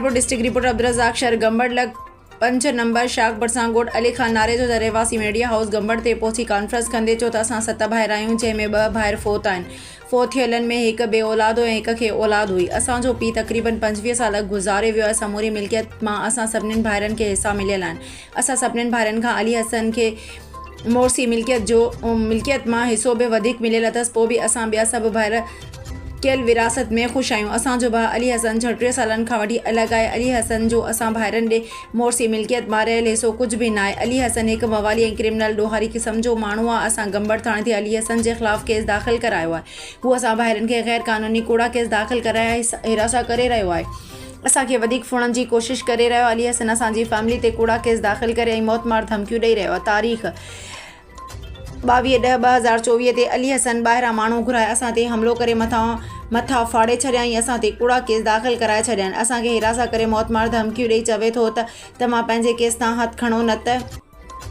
Rampur district reporter Abdul Razzaq शहर गंबड़ लग 5 number शाख बरसां ॻोठ अली खान नारे जो रहवासी मीडिया हाउस गंबड़ ते पहुची कॉन्फ्रेंस कंदे चयो त असां 7 भाइर आहियूं, जंहिंमें 2 भाइर फोत आहिनि। फोत थियलनि में हिकु बे औलाद हो ऐं हिक खे औलाद हुई। असांजो पीउ तक़रीबन 25 साल गुज़ारे वियो आहे। समूरी मिल्कियत मां असां सभिनीनि भाइरनि खे हिसा मिलियल आहिनि। असां सभिनीनि भाइरनि खां अली हसन खे मोरसी मिल्कियत मां हिसो बि वधीक मिलियल अथसि। पोइ बि असां ॿिया सभु भाइर कियल विरासत में ख़ुशि आहियूं। असांजो भाउ अली हसन 36 सालनि खां वठी अलॻि आहे। अली हसन जो असां भाइरनि ॾे मोरसी मिल्कियत मां रहियल हिसो कुझु बि न आहे। अली हसन हिकु मवाली ऐं क्रिमिनल ॾोहारी क़िस्म जो माण्हू आहे। असां गंबड़ थाणे ते अली हसन जे ख़िलाफ़ु केस दाख़िल करायो आहे। हू असां भाइरनि खे गैर क़ानूनी कूड़ा केस दाख़िल कराए हिरासा करे रहियो आहे। असांखे वधीक फुणण जी कोशिशि करे रहियो आहे। अली हसन असांजी फैमिली ते कूड़ा केस दाख़िल करे ऐं मौतमार धमकियूं ॾेई रहियो आहे। तारीख़ 22/10/2024 ते अली हसन ॿाहिरां माण्हू घुराए असां ते हमिलो करे मथां फाड़े छॾिया ऐं असां ते कूड़ा केस दाख़िल कराए छॾिया आहिनि। असांखे हिरासा करे मौतमार धमकियूं ॾेई चवे थो त मां पंहिंजे केस तां हथु खणो न त